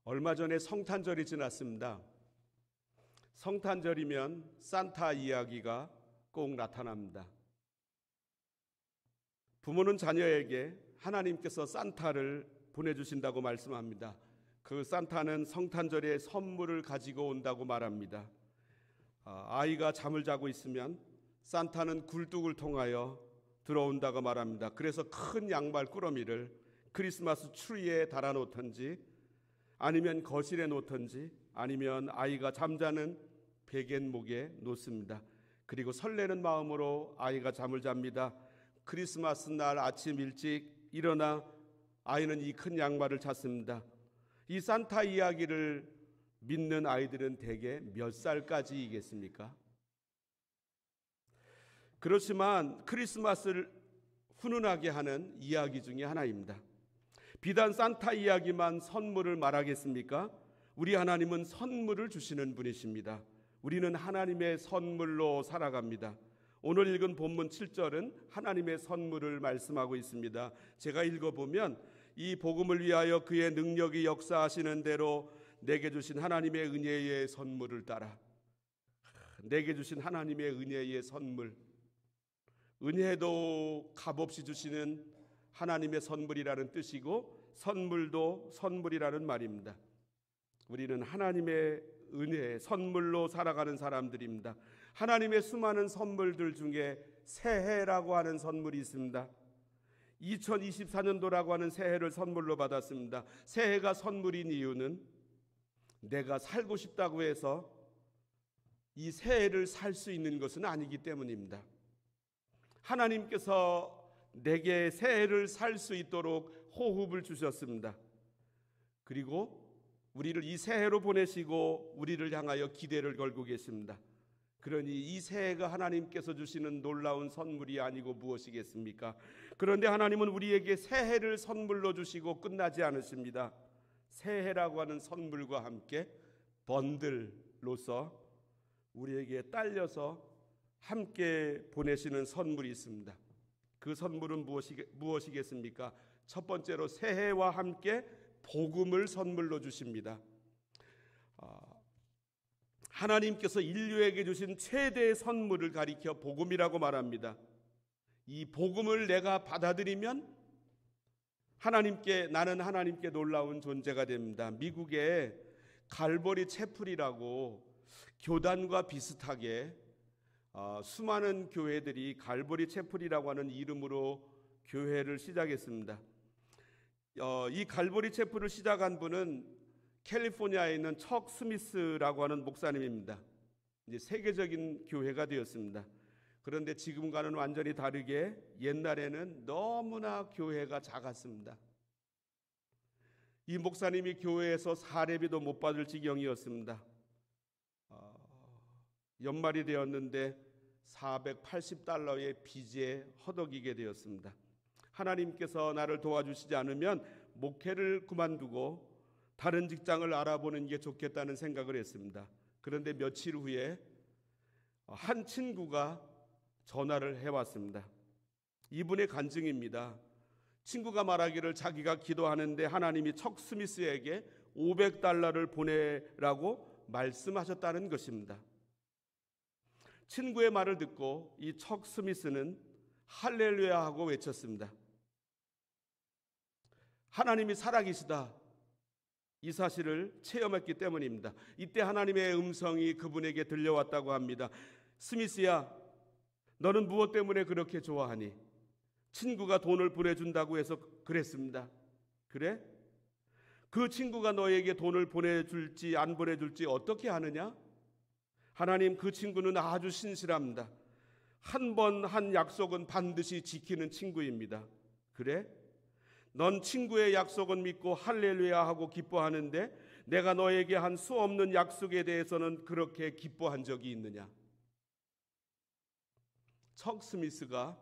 얼마 전에 성탄절이 지났습니다. 성탄절이면 산타 이야기가 꼭 나타납니다. 부모는 자녀에게 하나님께서 산타를 보내주신다고 말씀합니다. 그 산타는 성탄절에 선물을 가지고 온다고 말합니다. 아이가 잠을 자고 있으면 산타는 굴뚝을 통하여 들어온다고 말합니다. 그래서 큰 양말 꾸러미를 크리스마스 트리에 달아놓든지 아니면 거실에 놓든지 아니면 아이가 잠자는 베갯목에 놓습니다. 그리고 설레는 마음으로 아이가 잠을 잡니다. 크리스마스 날 아침 일찍 일어나 아이는 이 큰 양말을 찾습니다. 이 산타 이야기를 믿는 아이들은 대개 몇 살까지이겠습니까? 그렇지만 크리스마스를 훈훈하게 하는 이야기 중에 하나입니다. 비단 산타 이야기만 선물을 말하겠습니까? 우리 하나님은 선물을 주시는 분이십니다. 우리는 하나님의 선물로 살아갑니다. 오늘 읽은 본문 7절은 하나님의 선물을 말씀하고 있습니다. 제가 읽어보면 이 복음을 위하여 그의 능력이 역사하시는 대로 내게 주신 하나님의 은혜의 선물을 따라, 내게 주신 하나님의 은혜의 선물, 은혜도 값없이 주시는 하나님의 선물이라는 뜻이고 선물도 선물이라는 말입니다. 우리는 하나님의 은혜의 선물로 살아가는 사람들입니다. 하나님의 수많은 선물들 중에 새해라고 하는 선물이 있습니다. 2024년도라고 하는 새해를 선물로 받았습니다. 새해가 선물인 이유는 내가 살고 싶다고 해서 이 새해를 살 수 있는 것은 아니기 때문입니다. 하나님께서 내게 새해를 살 수 있도록 호흡을 주셨습니다. 그리고 우리를 이 새해로 보내시고 우리를 향하여 기대를 걸고 계십니다. 그러니 이 새해가 하나님께서 주시는 놀라운 선물이 아니고 무엇이겠습니까? 그런데 하나님은 우리에게 새해를 선물로 주시고 끝나지 않으십니다. 새해라고 하는 선물과 함께 번들로서 우리에게 딸려서 함께 보내시는 선물이 있습니다. 그 선물은 무엇이겠습니까? 첫 번째로 새해와 함께 복음을 선물로 주십니다. 하나님께서 인류에게 주신 최대의 선물을 가리켜 복음이라고 말합니다. 이 복음을 내가 받아들이면 나는 하나님께 놀라운 존재가 됩니다. 미국의 갈보리 채플이라고 교단과 비슷하게 수많은 교회들이 갈보리 채플이라고 하는 이름으로 교회를 시작했습니다. 이 갈보리 채플을 시작한 분은 캘리포니아에 있는 척 스미스라고 하는 목사님입니다. 이제 세계적인 교회가 되었습니다. 그런데 지금과는 완전히 다르게 옛날에는 너무나 교회가 작았습니다. 이 목사님이 교회에서 사례비도 못 받을 지경이었습니다. 연말이 되었는데 $480의 빚에 허덕이게 되었습니다. 하나님께서 나를 도와주시지 않으면 목회를 그만두고 다른 직장을 알아보는 게 좋겠다는 생각을 했습니다. 그런데 며칠 후에 한 친구가 전화를 해왔습니다. 이분의 간증입니다. 친구가 말하기를 자기가 기도하는데 하나님이 척 스미스에게 $500를 보내라고 말씀하셨다는 것입니다. 친구의 말을 듣고 이 척 스미스는 할렐루야 하고 외쳤습니다. 하나님이 살아계시다, 이 사실을 체험했기 때문입니다. 이때 하나님의 음성이 그분에게 들려왔다고 합니다. 스미스야, 너는 무엇 때문에 그렇게 좋아하니? 친구가 돈을 보내준다고 해서 그랬습니다. 그래? 그 친구가 너에게 돈을 보내줄지 안 보내줄지 어떻게 아느냐? 하나님, 그 친구는 아주 신실합니다. 한 번 한 약속은 반드시 지키는 친구입니다. 그래? 넌 친구의 약속은 믿고 할렐루야 하고 기뻐하는데 내가 너에게 한 수 없는 약속에 대해서는 그렇게 기뻐한 적이 있느냐? 척 스미스가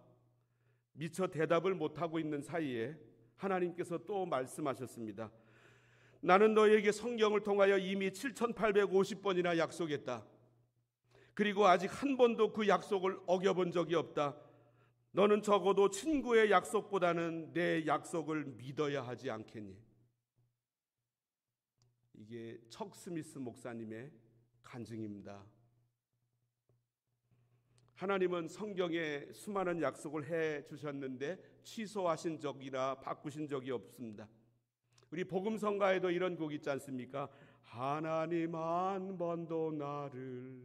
미처 대답을 못하고 있는 사이에 하나님께서 또 말씀하셨습니다. 나는 너에게 성경을 통하여 이미 7,850번이나 약속했다. 그리고 아직 한 번도 그 약속을 어겨본 적이 없다. 너는 적어도 친구의 약속보다는 내 약속을 믿어야 하지 않겠니? 이게 척 스미스 목사님의 간증입니다. 하나님은 성경에 수많은 약속을 해 주셨는데 취소하신 적이나 바꾸신 적이 없습니다. 우리 복음성가에도 이런 곡 있지 않습니까? 하나님 한 번도 나를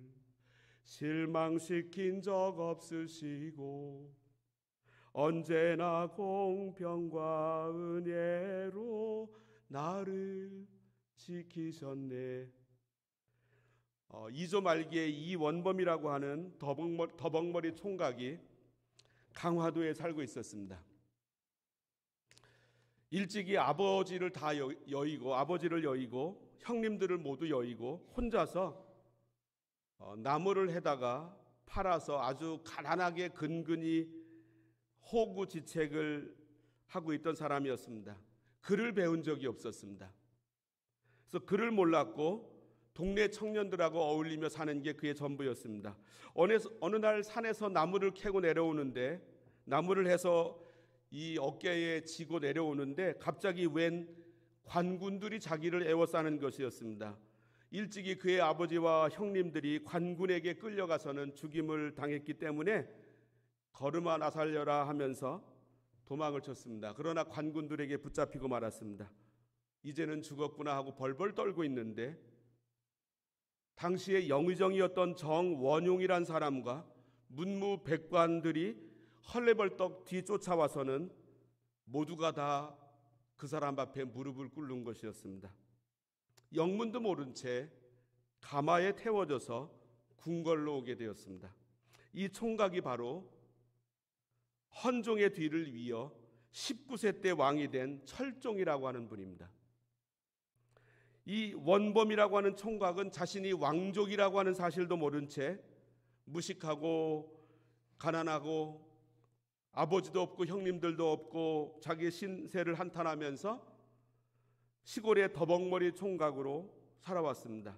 실망시킨 적 없으시고 언제나 공평과 은혜로 나를 지키셨네. 2조 말기에 이원범이라고 하는 더벅머리 총각이 강화도에 살고 있었습니다. 일찍이 아버지를 여의고 형님들을 모두 여의고 혼자서 나무를 해다가 팔아서 아주 가난하게 근근히 호구지책을 하고 있던 사람이었습니다. 글을 배운 적이 없었습니다. 그래서 글을 몰랐고 동네 청년들하고 어울리며 사는 게 그의 전부였습니다. 어느 날 산에서 나무를 캐고 내려오는데 나무를 해서 이 어깨에 지고 내려오는데 갑자기 웬 관군들이 자기를 에워싸는 것이었습니다. 일찍이 그의 아버지와 형님들이 관군에게 끌려가서는 죽임을 당했기 때문에 걸음아 나 살려라 하면서 도망을 쳤습니다. 그러나 관군들에게 붙잡히고 말았습니다. 이제는 죽었구나 하고 벌벌 떨고 있는데 당시에 영의정이었던 정원용이란 사람과 문무백관들이 헐레벌떡 뒤쫓아와서는 모두가 다 그 사람 앞에 무릎을 꿇는 것이었습니다. 영문도 모른 채 가마에 태워져서 궁궐로 오게 되었습니다. 이 총각이 바로 헌종의 뒤를 이어 19세 때 왕이 된 철종이라고 하는 분입니다. 이 원범이라고 하는 총각은 자신이 왕족이라고 하는 사실도 모른 채 무식하고 가난하고 아버지도 없고 형님들도 없고 자기 신세를 한탄하면서 시골의 더벅머리 총각으로 살아왔습니다.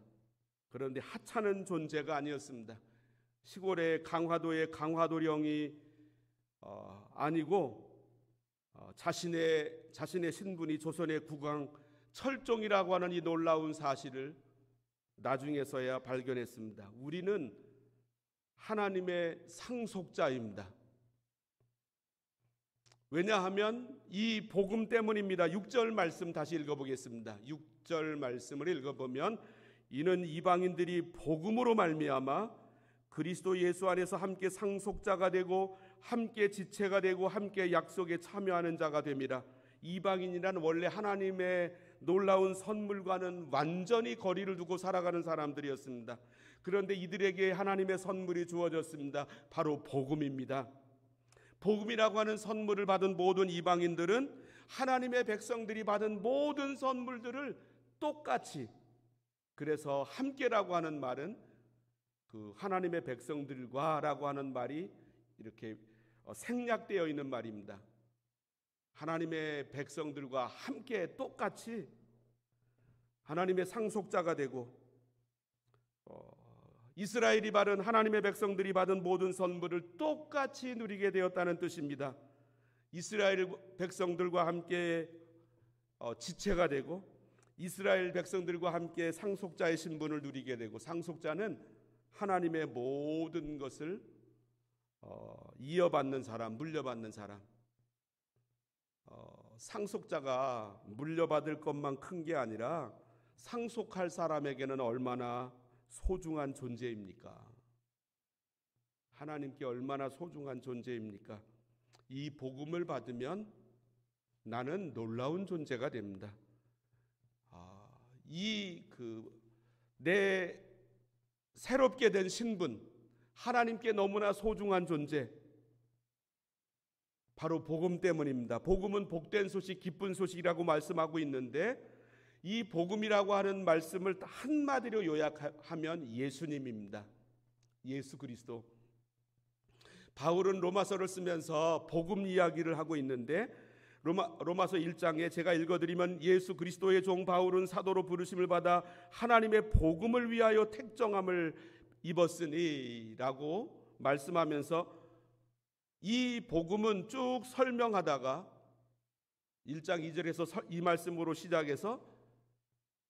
그런데 하찮은 존재가 아니었습니다. 시골의 강화도의 강화도령이 아니고 자신의 신분이 조선의 국왕 철종이라고 하는 이 놀라운 사실을 나중에서야 발견했습니다. 우리는 하나님의 상속자입니다. 왜냐하면 이 복음 때문입니다. 6절 말씀 다시 읽어보겠습니다. 6절 말씀을 읽어보면 이는 이방인들이 복음으로 말미암아 그리스도 예수 안에서 함께 상속자가 되고 함께 지체가 되고 함께 약속에 참여하는 자가 됩니다. 이방인이란 원래 하나님의 놀라운 선물과는 완전히 거리를 두고 살아가는 사람들이었습니다. 그런데 이들에게 하나님의 선물이 주어졌습니다. 바로 복음입니다. 복음이라고 하는 선물을 받은 모든 이방인들은 하나님의 백성들이 받은 모든 선물들을 똑같이, 그래서 함께라고 하는 말은 그 하나님의 백성들과 라고 하는 말이 이렇게 생략되어 있는 말입니다. 하나님의 백성들과 함께 똑같이 하나님의 상속자가 되고 이스라엘이 받은 하나님의 백성들이 받은 모든 선물을 똑같이 누리게 되었다는 뜻입니다. 이스라엘 백성들과 함께 지체가 되고 이스라엘 백성들과 함께 상속자의 신분을 누리게 되고, 상속자는 하나님의 모든 것을 이어받는 사람, 물려받는 사람. 상속자가 물려받을 것만 큰 게 아니라 상속할 사람에게는 얼마나 소중한 존재입니까? 하나님께 얼마나 소중한 존재입니까? 이 복음을 받으면 나는 놀라운 존재가 됩니다. 내 새롭게 된 신분, 하나님께 너무나 소중한 존재, 바로 복음 때문입니다. 복음은 복된 소식, 기쁜 소식이라고 말씀하고 있는데 이 복음이라고 하는 말씀을 한마디로 요약하면 예수님입니다. 예수 그리스도. 바울은 로마서를 쓰면서 복음 이야기를 하고 있는데 로마서 1장에 제가 읽어드리면 예수 그리스도의 종 바울은 사도로 부르심을 받아 하나님의 복음을 위하여 택정함을 입었으니 라고 말씀하면서 이 복음은 쭉 설명하다가 1장 2절에서 이 말씀으로 시작해서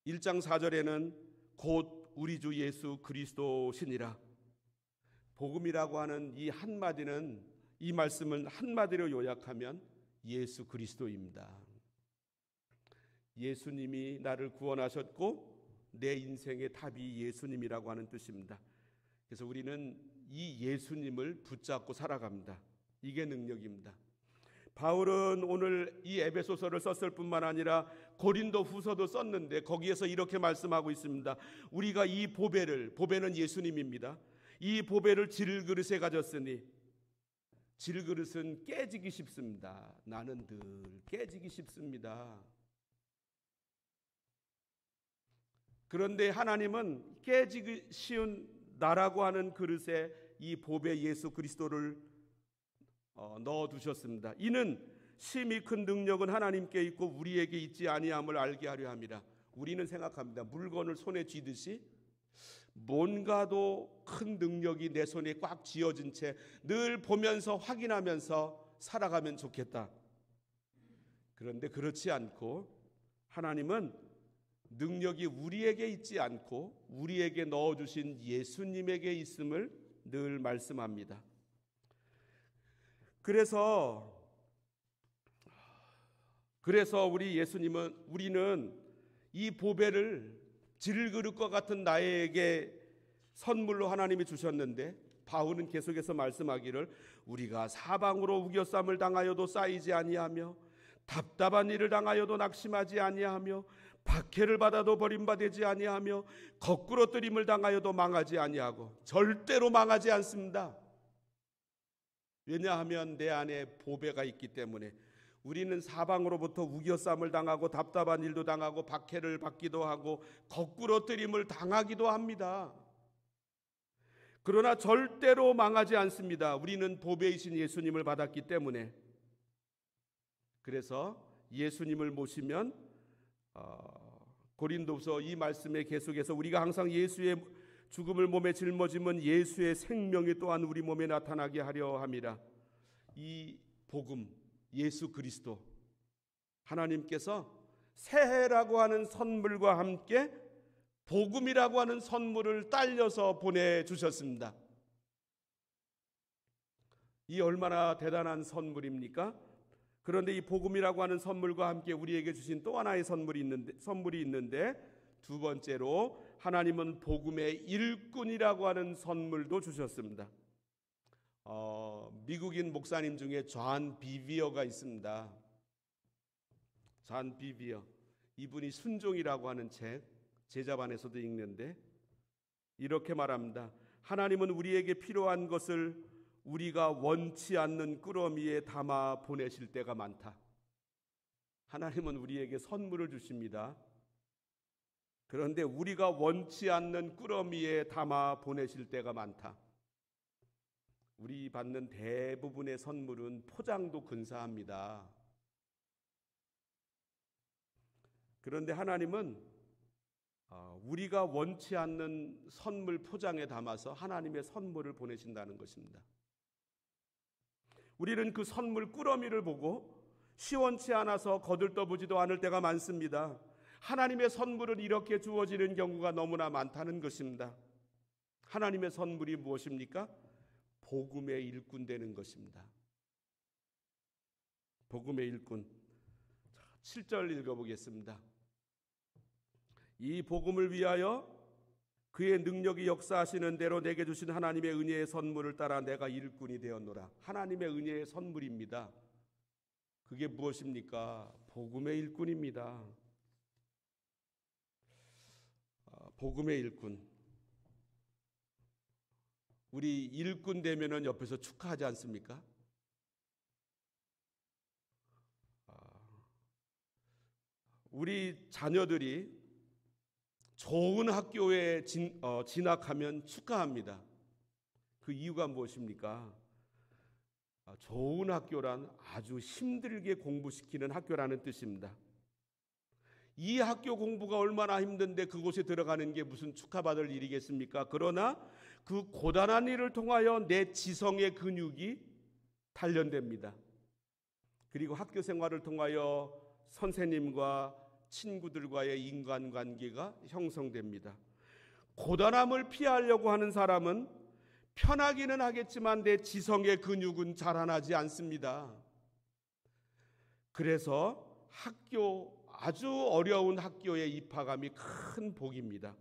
1장 4절에는 곧 우리 주 예수 그리스도시니라. 복음이라고 하는 이 한마디는, 이 말씀을 한마디로 요약하면 예수 그리스도입니다. 예수님이 나를 구원하셨고 내 인생의 답이 예수님이라고 하는 뜻입니다. 그래서 우리는 이 예수님을 붙잡고 살아갑니다. 이게 능력입니다. 바울은 오늘 이 에베소서를 썼을 뿐만 아니라 고린도 후서도 썼는데 거기에서 이렇게 말씀하고 있습니다. 우리가 이 보배는 예수님입니다. 이 보배를 질그릇에 가졌으니, 질그릇은 깨지기 쉽습니다. 나는 늘 깨지기 쉽습니다. 그런데 하나님은 깨지기 쉬운 나라고 하는 그릇에 이 보배 예수 그리스도를 넣어두셨습니다. 이는 심히 큰 능력은 하나님께 있고 우리에게 있지 아니함을 알게 하려 함이라. 우리는 생각합니다. 물건을 손에 쥐듯이 뭔가도 큰 능력이 내 손에 꽉 쥐어진 채 늘 보면서 확인하면서 살아가면 좋겠다. 그런데 그렇지 않고 하나님은 능력이 우리에게 있지 않고 우리에게 넣어주신 예수님에게 있음을 늘 말씀합니다. 그래서 우리는 이 보배를 질그릇과 같은 나에게 선물로 하나님이 주셨는데, 바울은 계속해서 말씀하기를 우리가 사방으로 우겨쌈을 당하여도 쌓이지 아니하며 답답한 일을 당하여도 낙심하지 아니하며 박해를 받아도 버림받지 아니하며 거꾸러뜨림을 당하여도 망하지 아니하고, 절대로 망하지 않습니다. 왜냐하면 내 안에 보배가 있기 때문에. 우리는 사방으로부터 우겨쌈을 당하고 답답한 일도 당하고 박해를 받기도 하고 거꾸러뜨림을 당하기도 합니다. 그러나 절대로 망하지 않습니다. 우리는 보배이신 예수님을 받았기 때문에. 그래서 예수님을 모시면 고린도서 이 말씀에 계속해서 우리가 항상 예수의 죽음을 몸에 짊어지면 예수의 생명이 또한 우리 몸에 나타나게 하려 함이라. 이 복음, 예수 그리스도, 하나님께서 새해라고 하는 선물과 함께 복음이라고 하는 선물을 딸려서 보내주셨습니다. 이 얼마나 대단한 선물입니까? 그런데 이 복음이라고 하는 선물과 함께 우리에게 주신 또 하나의 선물이 있는데 두 번째로 하나님은 복음의 일꾼이라고 하는 선물도 주셨습니다. 미국인 목사님 중에 존 비비어가 있습니다. 존 비비어, 이분이 순종이라고 하는 책 제자반에서도 읽는데 이렇게 말합니다. 하나님은 우리에게 필요한 것을 우리가 원치 않는 꾸러미에 담아 보내실 때가 많다. 하나님은 우리에게 선물을 주십니다. 그런데 우리가 원치 않는 꾸러미에 담아 보내실 때가 많다. 우리 받는 대부분의 선물은 포장도 근사합니다. 그런데 하나님은 우리가 원치 않는 선물 포장에 담아서 하나님의 선물을 보내신다는 것입니다. 우리는 그 선물 꾸러미를 보고 시원치 않아서 거들떠보지도 않을 때가 많습니다. 하나님의 선물은 이렇게 주어지는 경우가 너무나 많다는 것입니다. 하나님의 선물이 무엇입니까? 복음의 일꾼 되는 것입니다. 복음의 일꾼. 7절 읽어보겠습니다. 이 복음을 위하여 그의 능력이 역사하시는 대로 내게 주신 하나님의 은혜의 선물을 따라 내가 일꾼이 되었노라. 하나님의 은혜의 선물입니다. 그게 무엇입니까? 복음의 일꾼입니다. 복음의 일꾼. 우리 일꾼 되면은 옆에서 축하하지 않습니까? 우리 자녀들이 좋은 학교에 진학하면 축하합니다. 그 이유가 무엇입니까? 좋은 학교란 아주 힘들게 공부시키는 학교라는 뜻입니다. 이 학교 공부가 얼마나 힘든데 그곳에 들어가는 게 무슨 축하받을 일이겠습니까? 그러나 그 고단한 일을 통하여 내 지성의 근육이 단련됩니다. 그리고 학교 생활을 통하여 선생님과 친구들과의 인간관계가 형성됩니다. 고단함을 피하려고 하는 사람은 편하기는 하겠지만 내 지성의 근육은 자라나지 않습니다. 그래서 아주 어려운 학교에 입학함이 큰 복입니다.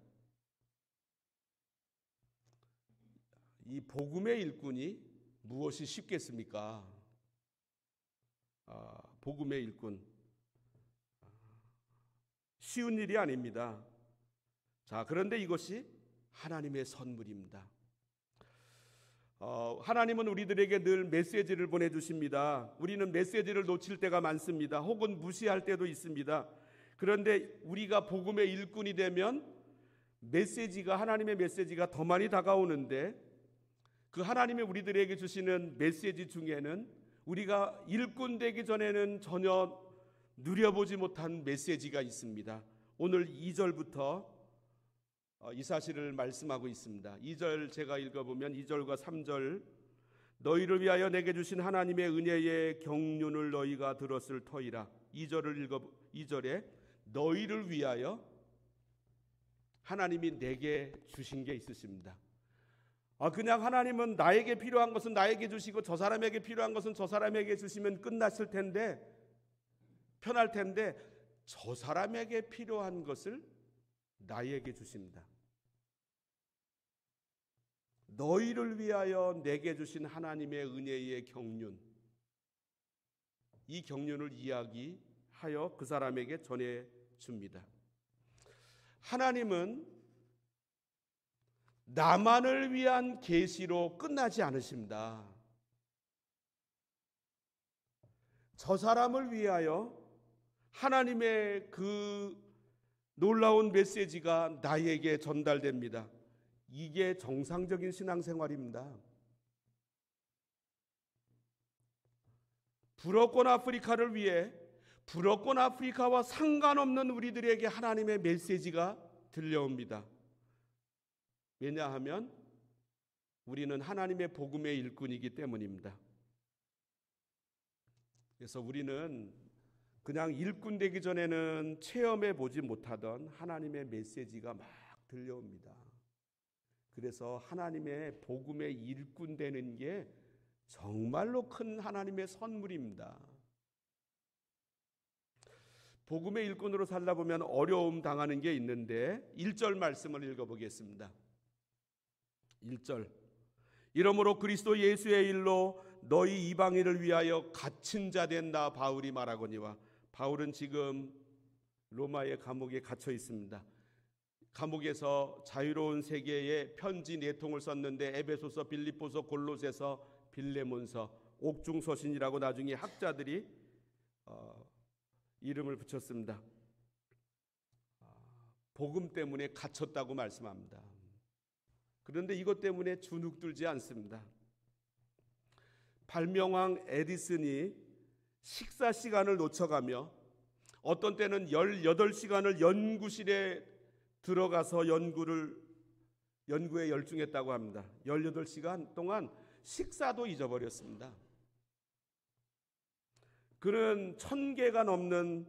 이 복음의 일꾼이 무엇이 쉽겠습니까? 복음의 일꾼, 쉬운 일이 아닙니다. 그런데 이것이 하나님의 선물입니다. 하나님은 우리들에게 늘 메시지를 보내주십니다. 우리는 메시지를 놓칠 때가 많습니다. 혹은 무시할 때도 있습니다. 그런데 우리가 복음의 일꾼이 되면 하나님의 메시지가 더 많이 다가오는데, 그 하나님이 우리들에게 주시는 메시지 중에는 우리가 일꾼 되기 전에는 전혀 누려보지 못한 메시지가 있습니다. 오늘 2절부터 이 사실을 말씀하고 있습니다. 2절 제가 읽어보면 2절과 3절, 너희를 위하여 내게 주신 하나님의 은혜의 경륜을 너희가 들었을 터이라. 2절에 너희를 위하여 하나님이 내게 주신 게 있으십니다. 그냥 하나님은 나에게 필요한 것은 나에게 주시고 저 사람에게 필요한 것은 저 사람에게 주시면 끝났을 텐데, 편할 텐데, 저 사람에게 필요한 것을 나에게 주십니다. 너희를 위하여 내게 주신 하나님의 은혜의 경륜, 이 경륜을 이야기하여 그 사람에게 전해 줍니다. 하나님은 나만을 위한 계시로 끝나지 않으십니다. 저 사람을 위하여 하나님의 그 놀라운 메시지가 나에게 전달됩니다. 이게 정상적인 신앙생활입니다. 불어권 아프리카를 위해 불어권 아프리카와 상관없는 우리들에게 하나님의 메시지가 들려옵니다. 왜냐하면 우리는 하나님의 복음의 일꾼이기 때문입니다. 그래서 우리는 그냥 일꾼 되기 전에는 체험해 보지 못하던 하나님의 메시지가 막 들려옵니다. 그래서 하나님의 복음의 일꾼 되는 게 정말로 큰 하나님의 선물입니다. 복음의 일꾼으로 살다 보면 어려움 당하는 게 있는데 1절 말씀을 읽어보겠습니다. 1절, 이러므로 그리스도 예수의 일로 너희 이방인을 위하여 갇힌 자 된 나 바울이 말하거니와. 바울은 지금 로마의 감옥에 갇혀 있습니다. 감옥에서 자유로운 세계에 편지 4통을 썼는데 에베소서, 빌립보서, 골로새서, 빌레몬서, 옥중서신이라고 나중에 학자들이 이름을 붙였습니다. 복음 때문에 갇혔다고 말씀합니다. 그런데 이것 때문에 주눅들지 않습니다. 발명왕 에디슨이 식사 시간을 놓쳐가며 어떤 때는 18시간을 연구실에 들어가서 연구에 열중했다고 합니다. 18시간 동안 식사도 잊어버렸습니다. 그는 1000개가 넘는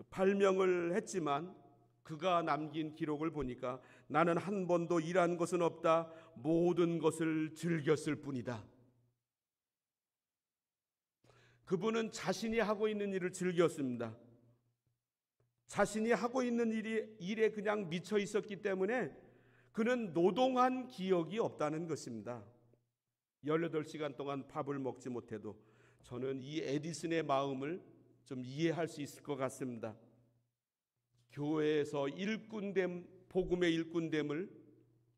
발명을 했지만 그가 남긴 기록을 보니까 나는 한 번도 일한 것은 없다. 모든 것을 즐겼을 뿐이다. 그분은 자신이 하고 있는 일을 즐겼습니다. 자신이 하고 있는 일에 그냥 미쳐 있었기 때문에 그는 노동한 기억이 없다는 것입니다. 18시간 동안 밥을 먹지 못해도 저는 이 에디슨의 마음을 좀 이해할 수 있을 것 같습니다. 교회에서 복음의 일꾼됨을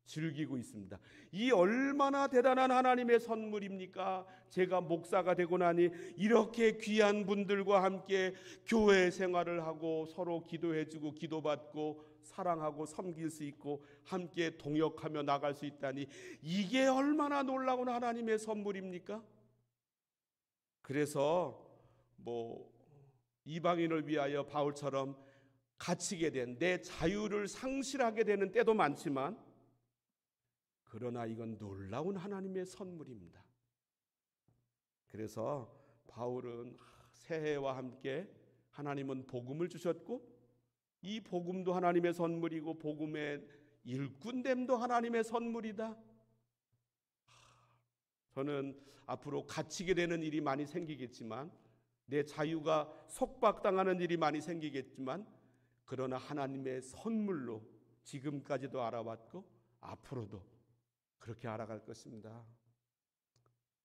즐기고 있습니다. 이 얼마나 대단한 하나님의 선물입니까? 제가 목사가 되고 나니 이렇게 귀한 분들과 함께 교회 생활을 하고 서로 기도해주고 기도받고 사랑하고 섬길 수 있고 함께 동역하며 나갈 수 있다니, 이게 얼마나 놀라운 하나님의 선물입니까? 그래서 이방인을 위하여 바울처럼 갇히게 된, 내 자유를 상실하게 되는 때도 많지만, 그러나 이건 놀라운 하나님의 선물입니다. 그래서 바울은 새해와 함께 하나님은 복음을 주셨고 이 복음도 하나님의 선물이고 복음의 일꾼됨도 하나님의 선물이다. 저는 앞으로 갇히게 되는 일이 많이 생기겠지만, 내 자유가 속박당하는 일이 많이 생기겠지만, 그러나 하나님의 선물로 지금까지도 알아왔고 앞으로도 그렇게 알아갈 것입니다.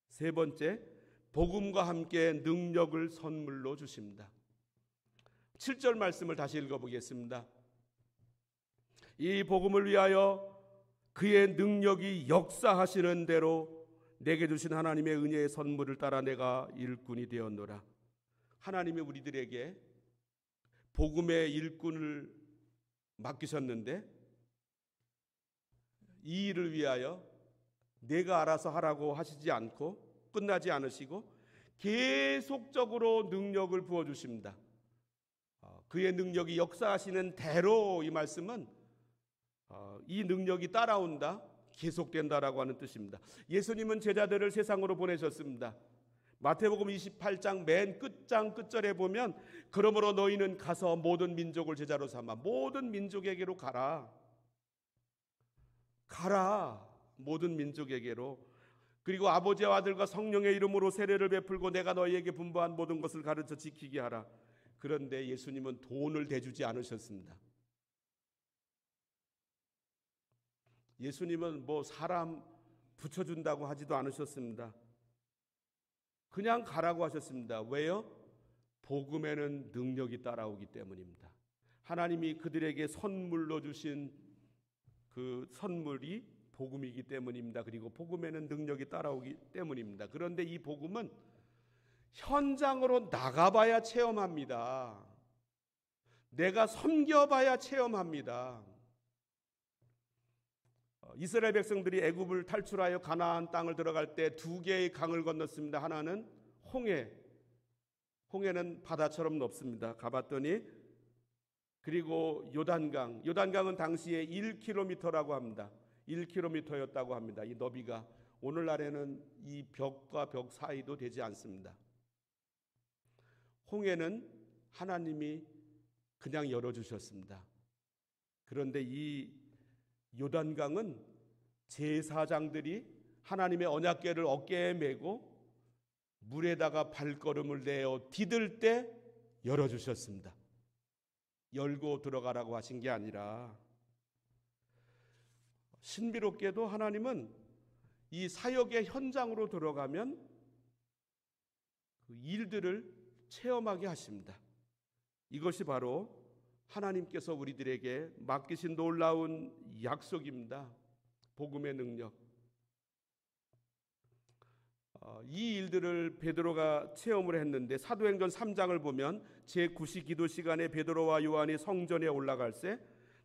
세 번째, 복음과 함께 능력을 선물로 주십니다. 7절 말씀을 다시 읽어보겠습니다. 이 복음을 위하여 그의 능력이 역사하시는 대로 내게 주신 하나님의 은혜의 선물을 따라 내가 일꾼이 되었노라. 하나님이 우리들에게 복음의 일꾼을 맡기셨는데 이 일을 위하여 내가 알아서 하라고 하시지 않고 끝나지 않으시고 계속적으로 능력을 부어주십니다. 그의 능력이 역사하시는 대로, 이 말씀은 이 능력이 따라온다, 계속된다라고 하는 뜻입니다. 예수님은 제자들을 세상으로 보내셨습니다. 마태복음 28장 맨 끝장 끝절에 보면 그러므로 너희는 가서 모든 민족을 제자로 삼아, 모든 민족에게로 가라. 모든 민족에게로. 그리고 아버지와 아들과 성령의 이름으로 세례를 베풀고 내가 너희에게 분부한 모든 것을 가르쳐 지키게 하라. 그런데 예수님은 돈을 대주지 않으셨습니다. 예수님은 사람 붙여준다고 하지도 않으셨습니다. 그냥 가라고 하셨습니다. 왜요? 복음에는 능력이 따라오기 때문입니다. 하나님이 그들에게 선물로 주신 그 선물이 복음이기 때문입니다. 그리고 복음에는 능력이 따라오기 때문입니다. 그런데 이 복음은 현장으로 나가봐야 체험합니다. 내가 섬겨봐야 체험합니다. 이스라엘 백성들이 애굽을 탈출하여 가나안 땅을 들어갈 때 두 개의 강을 건넜습니다. 하나는 홍해는 바다처럼 높습니다. 가봤더니, 그리고 요단강은 당시에 1km라고 합니다. 1km였다고 합니다. 이 너비가 오늘날에는 이 벽과 벽 사이도 되지 않습니다. 홍해는 하나님이 그냥 열어주셨습니다. 그런데 이 요단강은 제사장들이 하나님의 언약궤를 어깨에 메고 물에다가 발걸음을 내어 디딜 때 열어주셨습니다. 열고 들어가라고 하신 게 아니라, 신비롭게도 하나님은 이 사역의 현장으로 들어가면 그 일들을 체험하게 하십니다. 이것이 바로 하나님께서 우리들에게 맡기신 놀라운 약속입니다. 복음의 능력. 이 일들을 베드로가 체험을 했는데, 사도행전 3장을 보면 제9시 기도 시간에 베드로와 요한이 성전에 올라갈새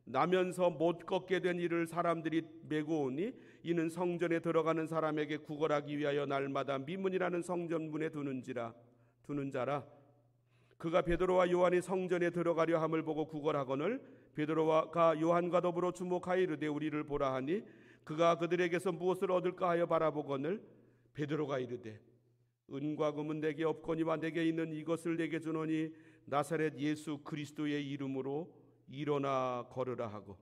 나면서 못 걷게 된 이를 사람들이 메고 오니 이는 성전에 들어가는 사람에게 구걸하기 위하여 날마다 미문이라는 성전문에 두는 자라. 그가 베드로와 요한이 성전에 들어가려 함을 보고 구걸하거늘 베드로가 요한과 더불어 주목하여 이르되 우리를 보라 하니 그가 그들에게서 무엇을 얻을까 하여 바라보거늘 베드로가 이르되 은과 금은 내게 없거니와 내게 있는 이것을 내게 주노니 나사렛 예수 그리스도의 이름으로 일어나 걸으라 하고.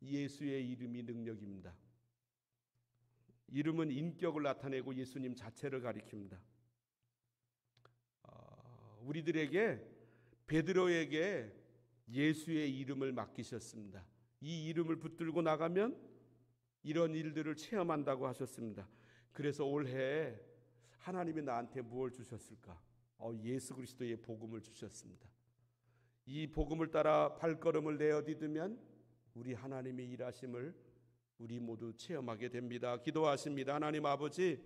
예수의 이름이 능력입니다. 이름은 인격을 나타내고 예수님 자체를 가리킵니다. 우리들에게, 베드로에게 예수의 이름을 맡기셨습니다. 이 이름을 붙들고 나가면 이런 일들을 체험한다고 하셨습니다. 그래서 올해 하나님이 나한테 무엇을 주셨을까? 예수 그리스도의 복음을 주셨습니다. 이 복음을 따라 발걸음을 내어 디디면 우리 하나님의 일하심을 우리 모두 체험하게 됩니다. 기도하십니다. 하나님 아버지,